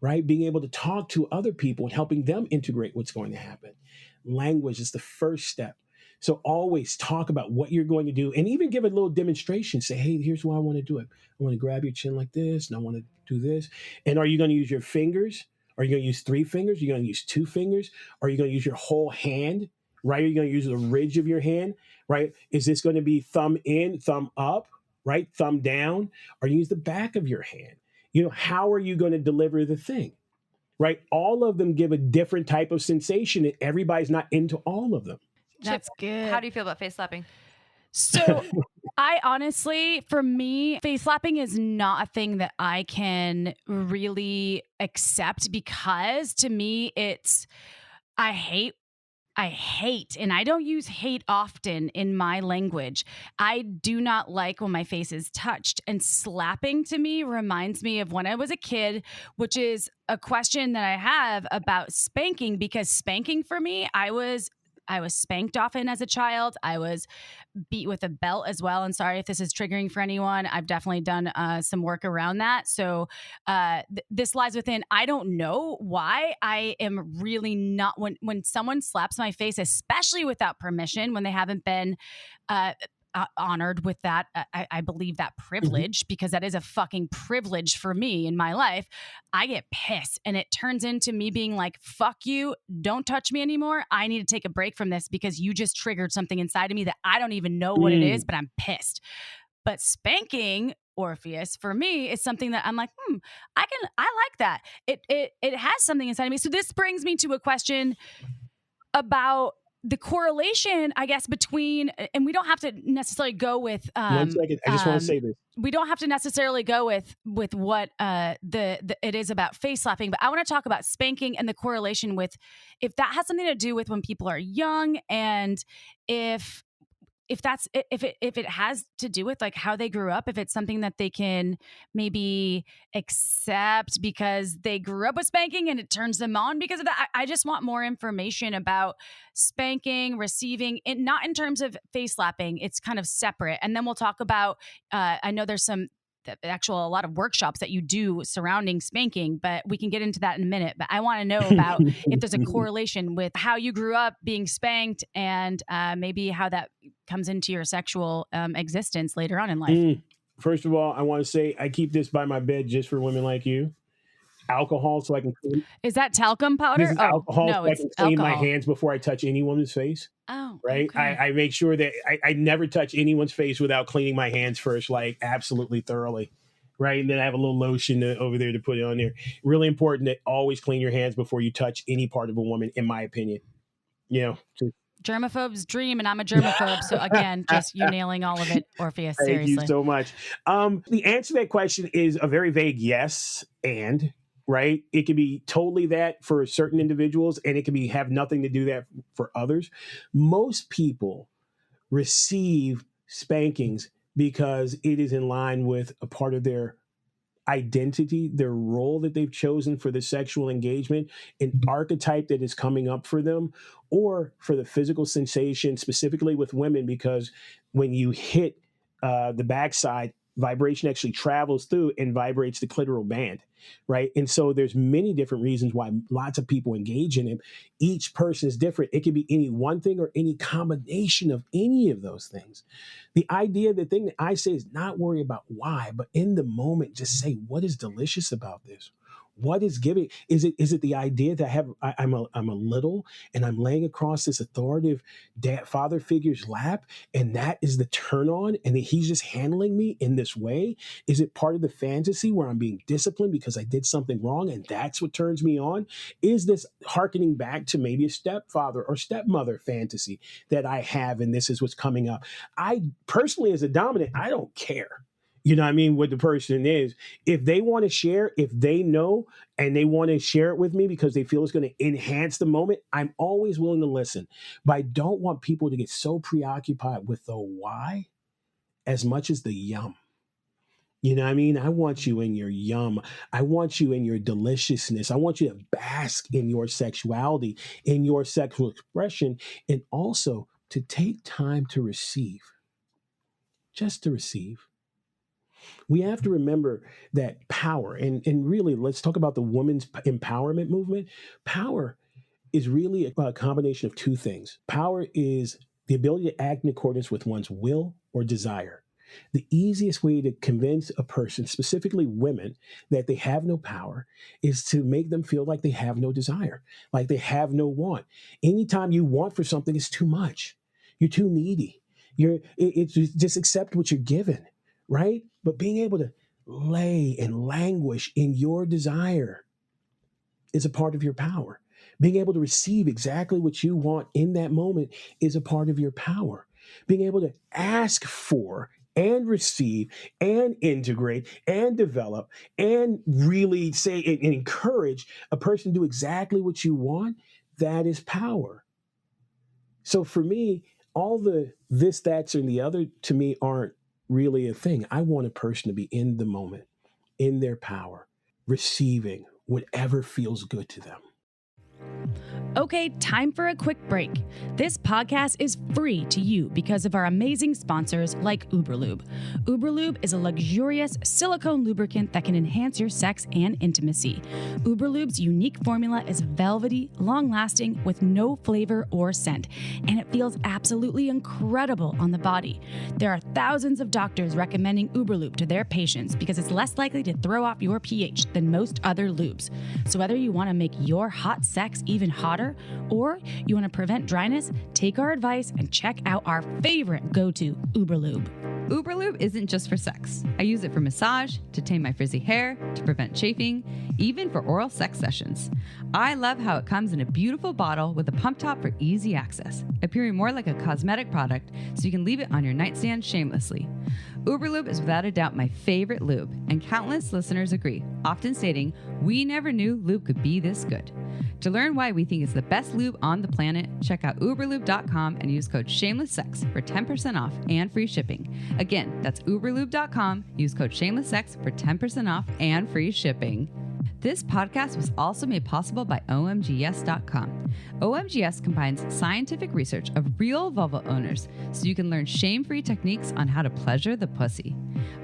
right? Being able to talk to other people and helping them integrate what's going to happen. Language is the first step. So always talk about what you're going to do and even give a little demonstration. Say, hey, here's why I want to do it. I want to grab your chin like this and I want to do this. And are you going to use your fingers? Are you going to use 3 fingers? Are you going to use 2 fingers? Are you going to use your whole hand? Right? Are you going to use the ridge of your hand? Right? Is this going to be thumb in, thumb up, right? Thumb down? Or use the back of your hand? How are you going to deliver the thing? Right? All of them give a different type of sensation, and everybody's not into all of them. That's good. How do you feel about face slapping? So I honestly, for me, face slapping is not a thing that I can really accept because to me, I hate, and I don't use hate often in my language. I do not like when my face is touched, and slapping to me reminds me of when I was a kid, which is a question that I have about spanking, because spanking for me, I was spanked often as a child. I was beat with a belt as well. And sorry if this is triggering for anyone. I've definitely done some work around that. So this lies within, I don't know why I am really not, when someone slaps my face, especially without permission, when they haven't been honored with that, I believe that privilege, because that is a fucking privilege for me in my life, I get pissed and it turns into me being like, fuck you, don't touch me anymore. I need to take a break from this because you just triggered something inside of me that I don't even know what it is, but I'm pissed. But spanking, Orpheus, for me, is something that I'm like, I like that. It has something inside of me. So this brings me to a question about the correlation, I guess, between, and we don't have to necessarily go with. 1 second, I just want to say this. We don't have to necessarily go with what it is about face slapping, but I want to talk about spanking and the correlation with if that has something to do with when people are young, and if it has to do with like how they grew up, if it's something that they can maybe accept because they grew up with spanking and it turns them on because of that. I just want more information about spanking, receiving, not in terms of face slapping. It's kind of separate. And then we'll talk about, I know there's a lot of workshops that you do surrounding spanking, but we can get into that in a minute. But I want to know about if there's a correlation with how you grew up being spanked and maybe how that comes into your sexual existence later on in life. First of all, I want to say I keep this by my bed just for women like you. Alcohol, so I can clean. Is that talcum powder? This is alcohol, no, so I can clean my hands before I touch any woman's face. Oh, right. Okay. I make sure that I never touch anyone's face without cleaning my hands first, like absolutely thoroughly. Right. And then I have a little lotion over there to put it on there. Really important to always clean your hands before you touch any part of a woman, in my opinion. Germaphobe's dream, and I'm a germaphobe. So again, just you nailing all of it, Orpheus. Seriously. Thank you so much. The answer to that question is a very vague yes and. Right. It can be totally that for certain individuals, and it can have nothing to do that for others. Most people receive spankings because it is in line with a part of their identity, their role that they've chosen for the sexual engagement, an archetype that is coming up for them, or for the physical sensation, specifically with women, because when you hit the backside, vibration actually travels through and vibrates the clitoral band, right? And so there's many different reasons why lots of people engage in it. Each person is different. It can be any one thing or any combination of any of those things. The thing that I say is not worry about why, but in the moment, just say, what is delicious about this? What is giving? Is it the idea that I'm a little and I'm laying across this authoritative father figure's lap, and that is the turn on, and that he's just handling me in this way? Is it part of the fantasy where I'm being disciplined because I did something wrong, and that's what turns me on? Is this hearkening back to maybe a stepfather or stepmother fantasy that I have, and this is what's coming up? I personally, as a dominant, I don't care. You know what I mean? What the person is. If they want to share, if they know and they want to share it with me because they feel it's going to enhance the moment, I'm always willing to listen. But I don't want people to get so preoccupied with the why as much as the yum. You know what I mean? I want you in your yum. I want you in your deliciousness. I want you to bask in your sexuality, in your sexual expression, and also to take time to receive, just to receive. We have to remember that power, and really, let's talk about the women's empowerment movement. Power is really a combination of two things. Power is the ability to act in accordance with one's will or desire. The easiest way to convince a person, specifically women, that they have no power is to make them feel like they have no desire, like they have no want. Anytime you want for something, it's too much. You're too needy. It's just accept what you're given, right? But being able to lay and languish in your desire is a part of your power. Being able to receive exactly what you want in that moment is a part of your power. Being able to ask for and receive and integrate and develop and really say and encourage a person to do exactly what you want, that is power. So for me, all the this, that's, and the other to me aren't really a thing. I want a person to be in the moment, in their power, receiving whatever feels good to them. Okay, time for a quick break. This podcast is free to you because of our amazing sponsors like Uberlube. Uberlube is a luxurious silicone lubricant that can enhance your sex and intimacy. Uberlube's unique formula is velvety, long-lasting, with no flavor or scent, and it feels absolutely incredible on the body. There are thousands of doctors recommending Uberlube to their patients because it's less likely to throw off your pH than most other lubes. So whether you want to make your hot sex even hotter, or you want to prevent dryness, take our advice and check out our favorite go-to, Uberlube. Uberlube isn't just for sex. I use it for massage, to tame my frizzy hair, to prevent chafing, even for oral sex sessions. I love how it comes in a beautiful bottle with a pump top for easy access, appearing more like a cosmetic product so you can leave it on your nightstand shamelessly. Uberlube is without a doubt my favorite lube, and countless listeners agree, often stating, "We never knew lube could be this good." To learn why we think it's the best lube on the planet, check out uberlube.com and use code SHAMELESSSEX for 10% off and free shipping. Again, that's uberlube.com. Use code SHAMELESSSEX for 10% off and free shipping. This podcast was also made possible by OMGYes.com. OMGYes combines scientific research of real vulva owners so you can learn shame-free techniques on how to pleasure the pussy.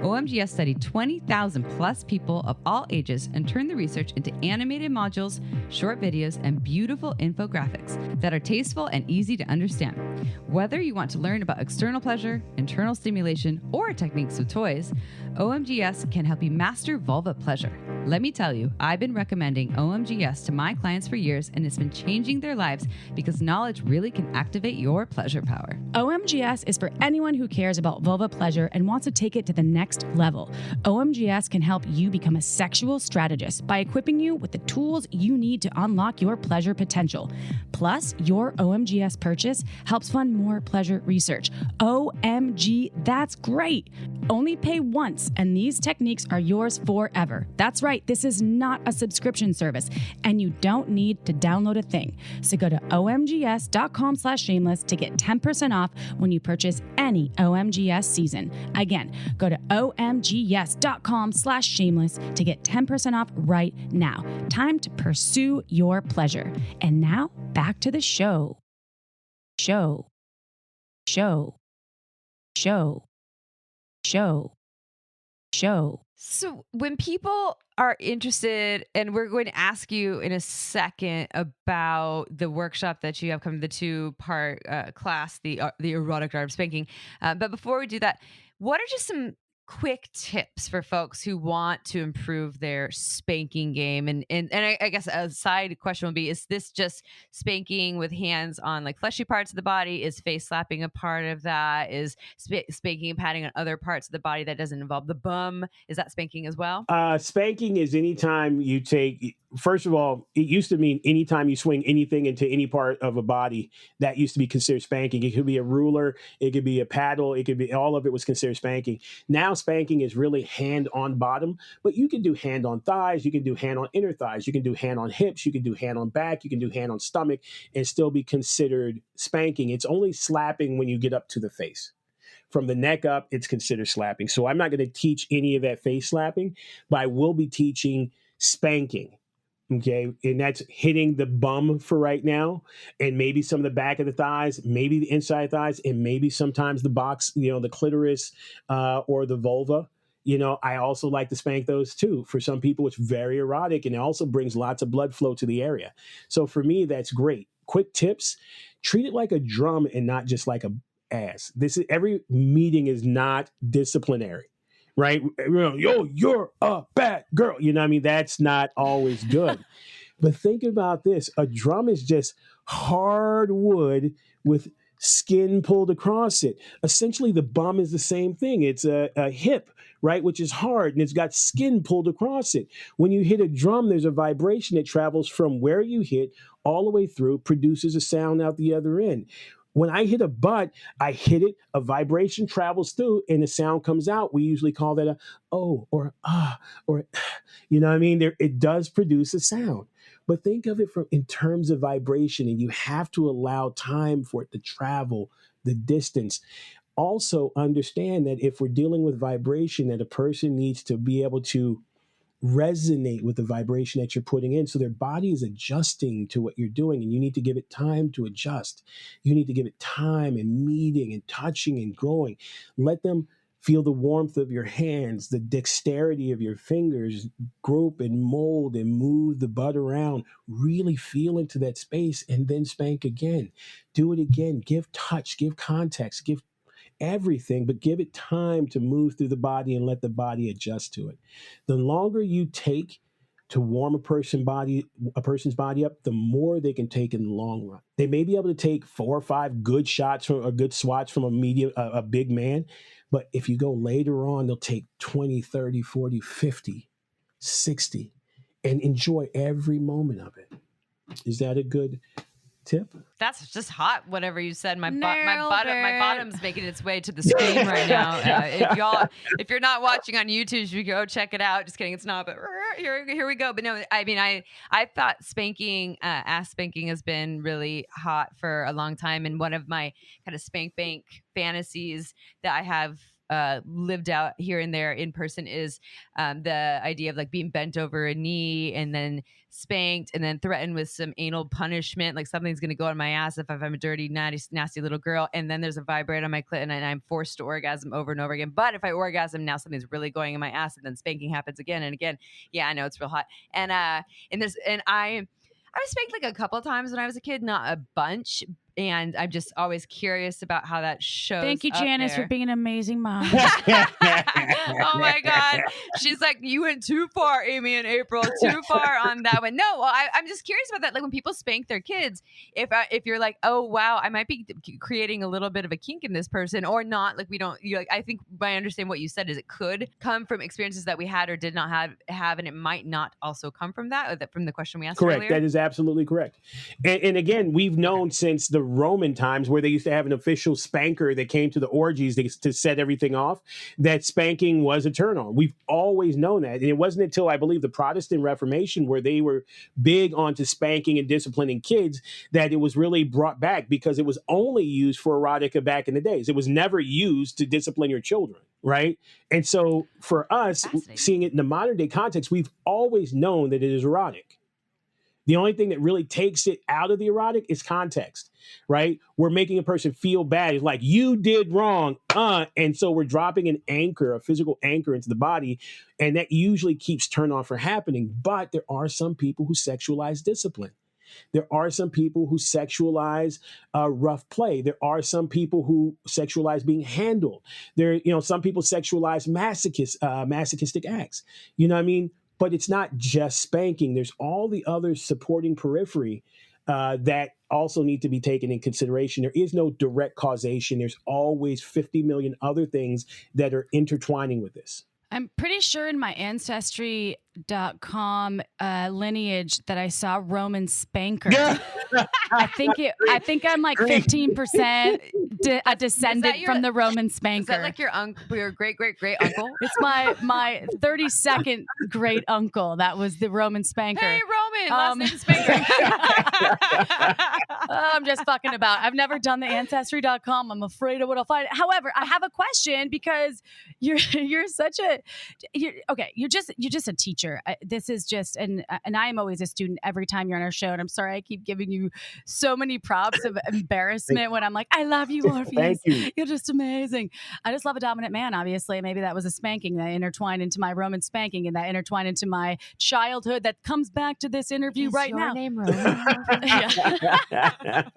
OMGYes studied 20,000 plus people of all ages and turned the research into animated modules, short videos, and beautiful infographics that are tasteful and easy to understand. Whether you want to learn about external pleasure, internal stimulation, or techniques with toys, OMGYes can help you master vulva pleasure. Let me tell you, I've been recommending OMGYes to my clients for years, and it's been changing their lives because knowledge really can activate your pleasure power. OMGYes is for anyone who cares about vulva pleasure and wants to take it to the next level. OMGYes can help you become a sexual strategist by equipping you with the tools you need to unlock your pleasure potential. Plus, your OMGYes purchase helps fund more pleasure research. OMG, that's great! Only pay once, and these techniques are yours forever. That's right, this is not a subscription service, and you don't need to download a thing. So go to omgs.com/shameless to get 10% off when you purchase any OMGYes season. Again, go to omgs.com/shameless to get 10% off right now. Time to pursue your pleasure. And now, back to the show. Show. So when people are interested, and we're going to ask you in a second about the workshop that you have coming, the 2-part class, the erotic art of spanking. But before we do that, what are just some quick tips for folks who want to improve their spanking game? And I guess a side question would be, is this just spanking with hands on like fleshy parts of the body? Is face slapping a part of that? Is spanking and patting on other parts of the body that doesn't involve the bum? Is that spanking as well? Spanking is anytime you take, first of all, it used to mean anytime you swing anything into any part of a body, that used to be considered spanking. It could be a ruler, it could be a paddle, it could be, all of it was considered spanking. Now spanking is really hand on bottom, but you can do hand on thighs, you can do hand on inner thighs, you can do hand on hips, you can do hand on back, you can do hand on stomach, and still be considered spanking. It's only slapping when you get up to the face. From the neck up, it's considered slapping. So I'm not going to teach any of that face slapping, but I will be teaching spanking. Okay. And that's hitting the bum for right now. And maybe some of the back of the thighs, maybe the inside thighs, and maybe sometimes the box, the clitoris or the vulva. I also like to spank those too. For some people, it's very erotic and it also brings lots of blood flow to the area. So for me, that's great. Quick tips: treat it like a drum and not just like a ass. Every meeting is not disciplinary. Right? Yo, you're a bad girl. That's not always good. But think about this. A drum is just hard wood with skin pulled across it. Essentially, the bum is the same thing. It's a hip, right, which is hard, and it's got skin pulled across it. When you hit a drum, there's a vibration that travels from where you hit all the way through, produces a sound out the other end. When I hit a butt, I hit it, a vibration travels through, and the sound comes out. We usually call that a oh or ah or, it does produce a sound. But think of it in terms of vibration, and you have to allow time for it to travel the distance. Also understand that if we're dealing with vibration, that a person needs to be able to resonate with the vibration that you're putting in. So their body is adjusting to what you're doing, and you need to give it time to adjust. You need to give it time and meeting and touching and growing. Let them feel the warmth of your hands, the dexterity of your fingers, grope and mold and move the butt around. Really feel into that space and then spank again. Do it again. Give touch, give context, give everything, but give it time to move through the body and let the body adjust to it. The longer you take to warm a person's body up, the more they can take in the long run. They may be able to take 4 or 5 good swats from a big man, but if you go later on, they'll take 20, 30, 40, 50, 60, and enjoy every moment of it. Is that a good tip? That's just hot. Whatever you said, my bottom's making its way to the screen right now. If you're not watching on YouTube, you should go check it out. Just kidding, it's not. But here we go. But no, I mean, I thought ass spanking has been really hot for a long time, and one of my kind of spank bank fantasies that I have lived out here and there in person is the idea of like being bent over a knee and then spanked and then threatened with some anal punishment, like something's going to go on my ass if I'm a dirty, nasty little girl, and then there's a vibrator on my clit and I'm forced to orgasm over and over again. But if I orgasm, now something's really going in my ass, and then spanking happens again and again. Yeah, I know it's real hot. And I was spanked like a couple of times when I was a kid, not a bunch. And I'm just always curious about how that shows. Thank you, Janice, for being an amazing mom. Oh my God. She's like, you went too far, Amy and April, too far on that one. No, well, I'm just curious about that. Like when people spank their kids, if you're like, oh, wow, I might be creating a little bit of a kink in this person or not. Like I think I understand what you said is it could come from experiences that we had or did not have, and it might not also come from that from the question we asked earlier. Correct. That is absolutely correct. And again, we've known since the Roman times where they used to have an official spanker that came to the orgies to set everything off, that spanking was a turn on. We've always known that. And it wasn't until I believe the Protestant Reformation where they were big onto spanking and disciplining kids that it was really brought back, because it was only used for erotica back in the days. It was never used to discipline your children. Right. And so for us, seeing it in the modern day context, we've always known that it is erotic. The only thing that really takes it out of the erotic is context, right? We're making a person feel bad. It's like, you did wrong. And so we're dropping an anchor, a physical anchor into the body. And that usually keeps turn on from happening. But there are some people who sexualize discipline. There are some people who sexualize rough play. There are some people who sexualize being handled. Some people sexualize masochistic acts. You know what I mean? But it's not just spanking. There's all the other supporting periphery that also need to be taken in consideration. There is no direct causation. There's always 50 million other things that are intertwining with this. I'm pretty sure in my Ancestry.com lineage that I saw Roman spanker. I think I'm like 15% a descendant from the Roman spanker. Is that like your great uncle? It's my 32nd great uncle. That was the Roman spanker. Hey, Roman, Raymond, last name Spanking. I'm just fucking about. I've never done the ancestry.com. I'm afraid of what I'll find. However, I have a question because you're just a teacher. This is just and I am always a student every time you're on our show. And I'm sorry I keep giving you so many props of embarrassment when I'm like, I love you, Orpheus. Thank you. You're just amazing. I just love a dominant man, obviously. Maybe that was a spanking that intertwined into my Roman spanking and that intertwined into my childhood that comes back to this interview Is right your now. name Roman? Yeah.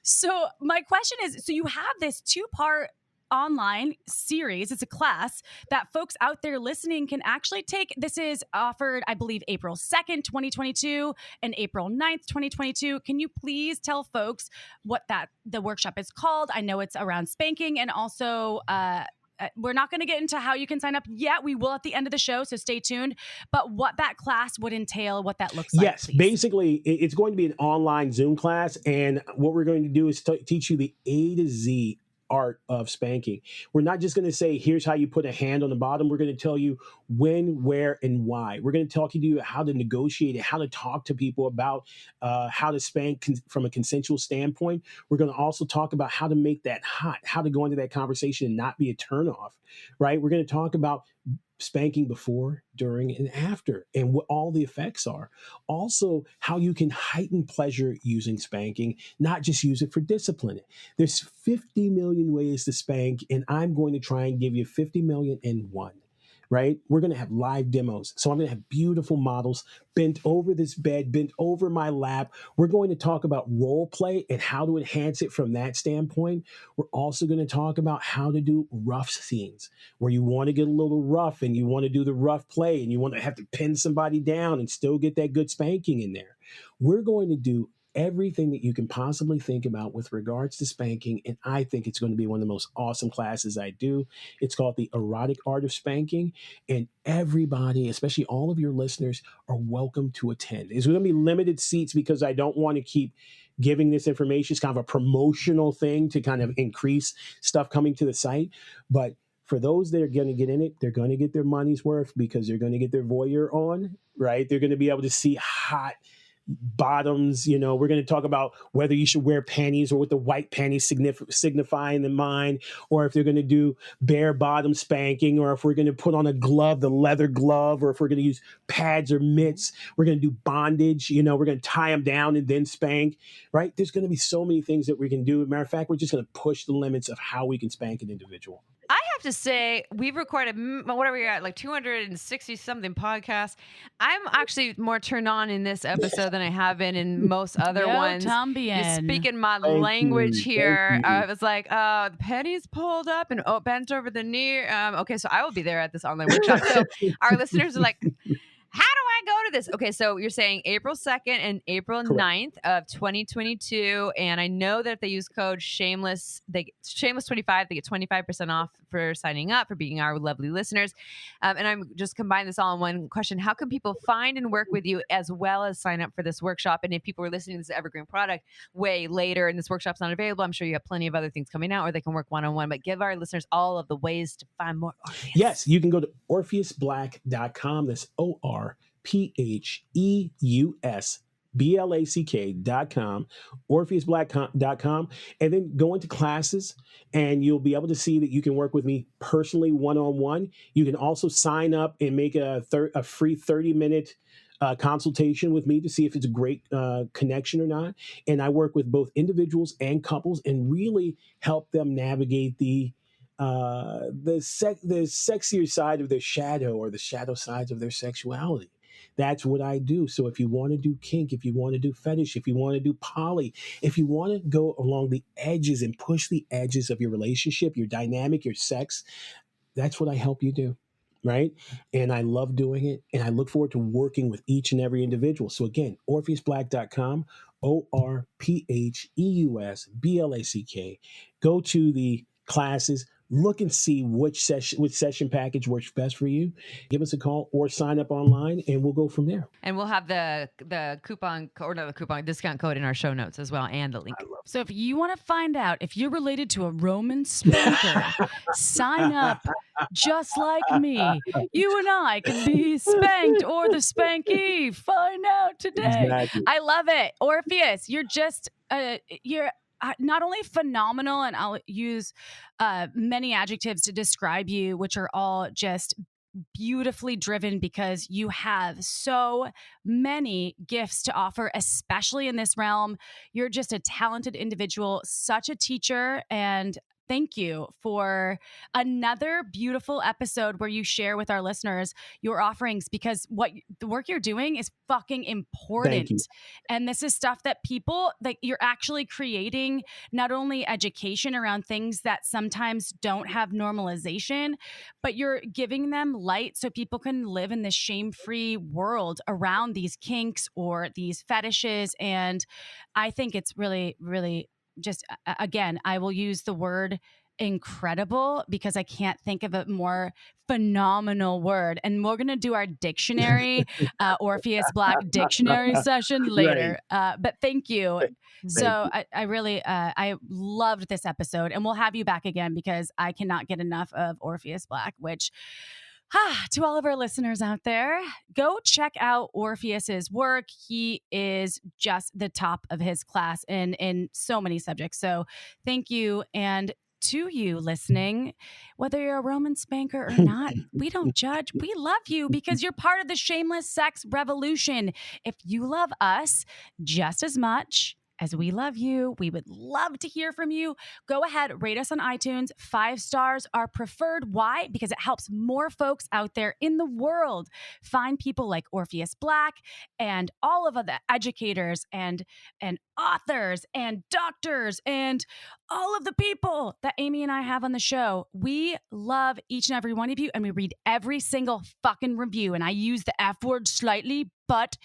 So my question is, so you have this 2-part online series. It's a class that folks out there listening can actually take. This is offered, I believe, April 2nd, 2022 and April 9th, 2022. Can you please tell folks what the workshop is called? I know it's around spanking and also we're not going to get into how you can sign up yet. We will at the end of the show, so stay tuned. But what that class would entail, what that looks like. Yes, please. basically, it's going to be an online Zoom class. And what we're going to do is teach you the A to Z art of spanking. We're not just going to say, here's how you put a hand on the bottom. We're going to tell you when, where, and why. We're going to talk to you how to negotiate it, how to talk to people about how to spank from a consensual standpoint. We're going to also talk about how to make that hot, how to go into that conversation and not be a turnoff, right? We're going to talk about spanking before, during, and after, and what all the effects are. Also, how you can heighten pleasure using spanking, not just use it for discipline. There's 50 million ways to spank, and I'm going to try and give you 50 million and one. Right? We're going to have live demos. So I'm going to have beautiful models bent over this bed, bent over my lap. We're going to talk about role play and how to enhance it from that standpoint. We're also going to talk about how to do rough scenes where you want to get a little rough and you want to do the rough play and you want to have to pin somebody down and still get that good spanking in there. We're going to do everything that you can possibly think about with regards to spanking. And I think it's going to be one of the most awesome classes I do. It's called the Erotic Art of Spanking. And everybody, especially all of your listeners, are welcome to attend. There's going to be limited seats because I don't want to keep giving this information. It's kind of a promotional thing to kind of increase stuff coming to the site. But for those that are going to get in it, they're going to get their money's worth because they're going to get their voyeur on, right? They're going to be able to see hot bottoms. We're going to talk about whether you should wear panties or what the white panties signify in the mind, or if they're going to do bare bottom spanking, or if we're going to put on a glove, the leather glove, or if we're going to use pads or mitts. We're going to do bondage. We're going to tie them down and then spank, right? There's going to be so many things that we can do. Matter of fact, we're just going to push the limits of how we can spank an individual. I have to say, we've recorded whatever you're at, like 260 something podcasts. I'm actually more turned on in this episode than I have been in most other ones. You're speaking my language here. I was like, the pennies pulled up and bent over the knee. Okay, so I will be there at this online workshop. So our listeners are like, how do I go to this? Okay, so you're saying April 2nd and April 9th of 2022. And I know that if they use code Shameless 25, they get 25% off for signing up, for being our lovely listeners. And I'm just combining this all in one question. How can people find and work with you as well as sign up for this workshop? And if people are listening to this evergreen product way later and this workshop's not available, I'm sure you have plenty of other things coming out, or they can work one-on-one. But give our listeners all of the ways to find more Orpheus. Yes, you can go to orpheusblack.com. That's OrpheusBlack.com, orpheusblack.com, and then go into classes and you'll be able to see that you can work with me personally one-on-one. You can also sign up and make a free 30-minute consultation with me to see if it's a great connection or not. And I work with both individuals and couples and really help them navigate the sexier side of their shadow, or the shadow sides of their sexuality. That's what I do. So if you want to do kink, if you want to do fetish, if you want to do poly, if you want to go along the edges and push the edges of your relationship, your dynamic, your sex, that's what I help you do. Right? And I love doing it. And I look forward to working with each and every individual. So again, orpheusblack.com, OrpheusBlack. Go to the classes, look and see which session package works best for you. Give us a call or sign up online, and we'll go from there. And we'll have the discount code in our show notes as well, and the link. So if you want to find out if you're related to a Roman spanker, sign up just like me. You and I can be spanked or the spankee. Find out today. Exactly. I love it. Orpheus, you're just, you're not only phenomenal, and I'll use many adjectives to describe you, which are all just beautifully driven because you have so many gifts to offer, especially in this realm. You're just a talented individual, such a teacher, and thank you for another beautiful episode where you share with our listeners your offerings, because the work you're doing is fucking important. Thank you. And this is stuff that people, like, you're actually creating not only education around things that sometimes don't have normalization, but you're giving them light so people can live in this shame-free world around these kinks or these fetishes. And I think it's really, really just, again, I will use the word incredible because I can't think of a more phenomenal word. And we're going to do our dictionary, Orpheus Black dictionary session later. Right. But thank you. Thank you. I really, I loved this episode, and we'll have you back again because I cannot get enough of Orpheus Black, which... to all of our listeners out there, go check out Orpheus's work. He is just the top of his class in so many subjects. So thank you. And to you listening, whether you're a Roman spanker or not, we don't judge. We love you because you're part of the shameless sex revolution. If you love us just as much as we love you, we would love to hear from you. Go ahead, rate us on iTunes. 5 stars are preferred. Why? Because it helps more folks out there in the world find people like Orpheus Black and all of the educators and authors and doctors and all of the people that Amy and I have on the show. We love each and every one of you, and we read every single fucking review. And I use the F word slightly, but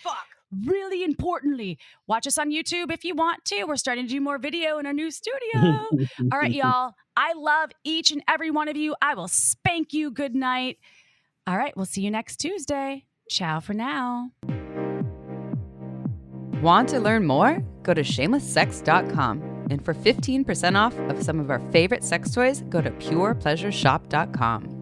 really importantly, watch us on YouTube if you want to. We're starting to do more video in our new studio. All right, y'all. I love each and every one of you. I will spank you. Good night. All right, we'll see you next Tuesday. Ciao for now. Want to learn more? Go to shamelesssex.com. And for 15% off of some of our favorite sex toys, go to purepleasureshop.com.